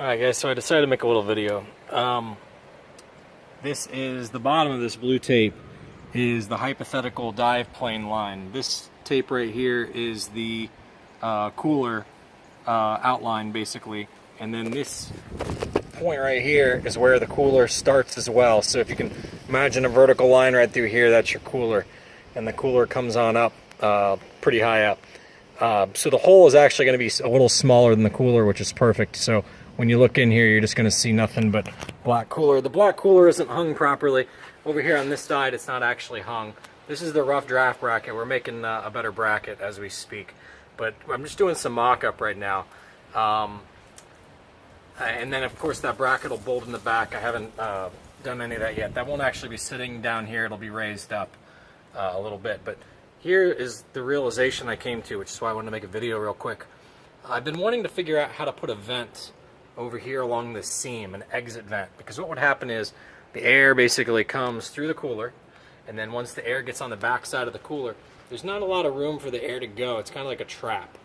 Alright guys, so I decided to make a little video. This is the bottom of this blue tape is the hypothetical dive plane line. This tape right here is the cooler outline basically, and then this point right here is where the cooler starts as well. So if you can imagine a vertical line right through here, that's your cooler, and the cooler comes on up pretty high up. So the hole is actually going to be a little smaller than the cooler, which is perfect. So when you look in here, you're just going to see nothing but black cooler. The black cooler isn't hung properly. Over here on this side, it's not actually hung. This is the rough draft bracket. We're making a better bracket as we speak. But I'm just doing some mock-up right now. And then, of course, that bracket will bolt in the back. I haven't done any of that yet. That won't actually be sitting down here. It'll be raised up a little bit. But here is the realization I came to, which is why I wanted to make a video real quick. I've been wanting to figure out how to put a vent over here along this seam, an exit vent, because what would happen is the air basically comes through the cooler, and then once the air gets on the back side of the cooler, there's not a lot of room for the air to go. It's kind of like a trap.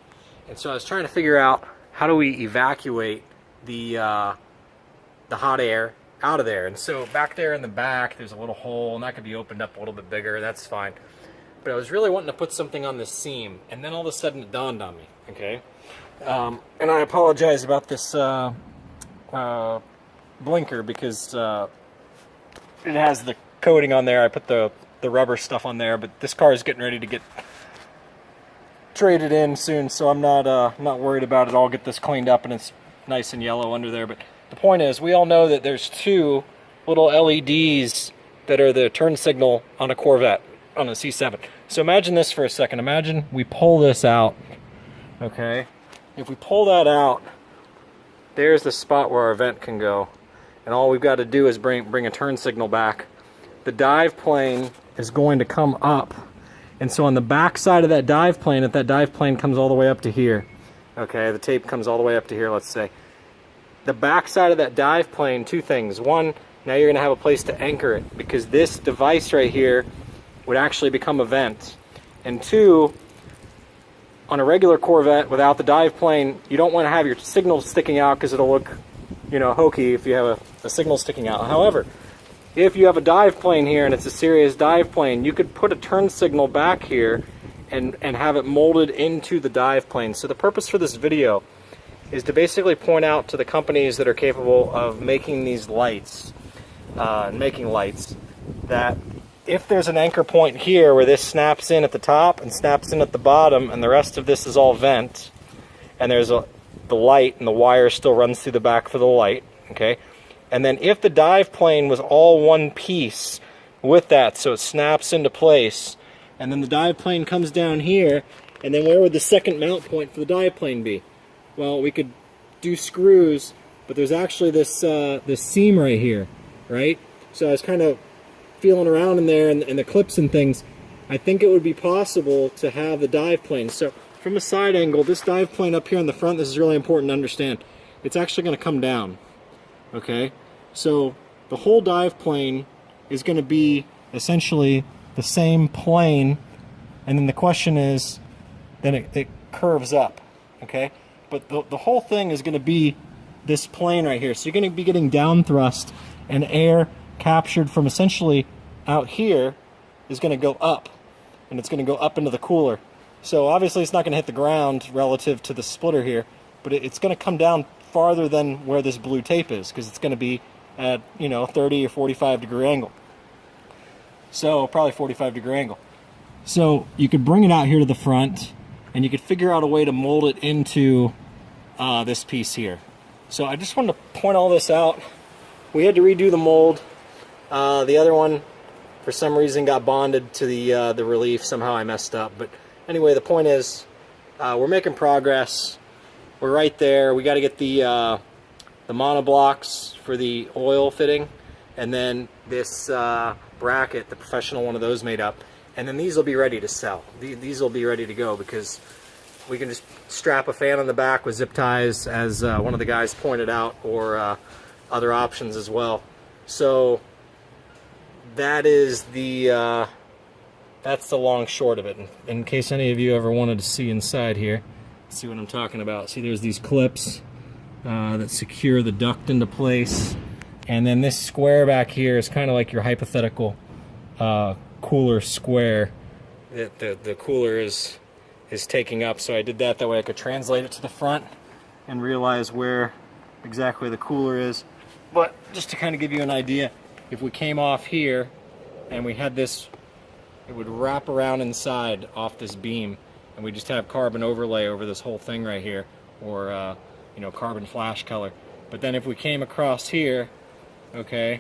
And so I was trying to figure out, how do we evacuate the hot air out of there? And so back there in the back, there's a little hole, and that could be opened up a little bit bigger. That's fine. But I was really wanting to put something on this seam, and then all of a sudden it dawned on me, okay? And I apologize about this blinker, because it has the coating on there. I put the rubber stuff on there, but this car is getting ready to get traded in soon, so I'm not worried about it. I'll get this cleaned up and it's nice and yellow under there. But the point is, we all know that there's two little LEDs that are the turn signal on a Corvette, on a C7. So imagine this for a second. Imagine we pull this out, okay? If we pull that out, there's the spot where our vent can go. And all we've got to do is bring a turn signal back. The dive plane is going to come up. And so on the back side of that dive plane, if that dive plane comes all the way up to here, okay, the tape comes all the way up to here, let's say. The back side of that dive plane, two things. One, now you're going to have a place to anchor it, because this device right here would actually become a vent. And two, on a regular Corvette without the dive plane, you don't want to have your signal sticking out, because it'll look, you know, hokey if you have a signal sticking out. However, if you have a dive plane here and it's a serious dive plane, you could put a turn signal back here and have it molded into the dive plane. So the purpose for this video is to basically point out to the companies that are capable of making these lights, that if there's an anchor point here where this snaps in at the top and snaps in at the bottom, and the rest of this is all vent, and there's the light and the wire still runs through the back for the light, okay? And then if the dive plane was all one piece with that, so it snaps into place, and then the dive plane comes down here, and then where would the second mount point for the dive plane be? Well, we could do screws, but there's actually this seam right here, right? So I was kind of feeling around in there and the clips and things. I think it would be possible to have the dive plane. So from a side angle, this dive plane up here in the front, this is really important to understand. It's actually going to come down, okay? So the whole dive plane is going to be essentially the same plane, and then the question is, then it curves up, okay? But the whole thing is going to be this plane right here. So you're going to be getting down thrust, and air captured from essentially out here is going to go up, and it's going to go up into the cooler. So obviously it's not going to hit the ground relative to the splitter here, but it's going to come down farther than where this blue tape is, because it's going to be at, you know, 30 or 45 degree angle. So probably 45 degree angle. So you could bring it out here to the front, and you could figure out a way to mold it into this piece here. So I just wanted to point all this out. We had to redo the mold. The other one, for some reason, got bonded to the relief. Somehow I messed up. But anyway, the point is, we're making progress. We're right there. We got to get the monoblocks for the oil fitting, and then this bracket, the professional one of those made up. And then these will be ready to sell. These will be ready to go, because we can just strap a fan on the back with zip ties, as one of the guys pointed out, or other options as well. So that is that's the long short of it. In case any of you ever wanted to see inside here, see what I'm talking about. See, there's these clips that secure the duct into place. And then this square back here is kind of like your hypothetical cooler square that the cooler is taking up. So I did that way I could translate it to the front and realize where exactly the cooler is. But just to kind of give you an idea, if we came off here and we had this, it would wrap around inside off this beam, and we just have carbon overlay over this whole thing right here, or you know, carbon flash color. But then if we came across here, okay,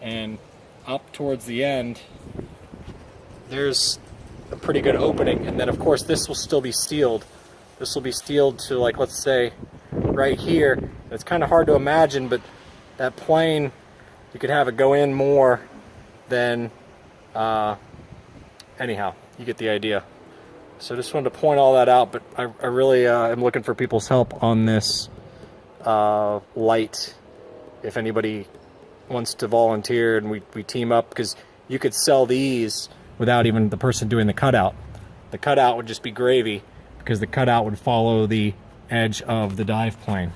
and up towards the end, there's a pretty good opening. And then of course this will still be sealed. This will be sealed to, like, let's say right here. It's kind of hard to imagine, but that plane, you could have it go in more than anyhow, you get the idea. So just wanted to point all that out, but I really am looking for people's help on this light. If anybody wants to volunteer and we team up, because you could sell these without even the person doing the cutout. The cutout would just be gravy, because the cutout would follow the edge of the dive plane.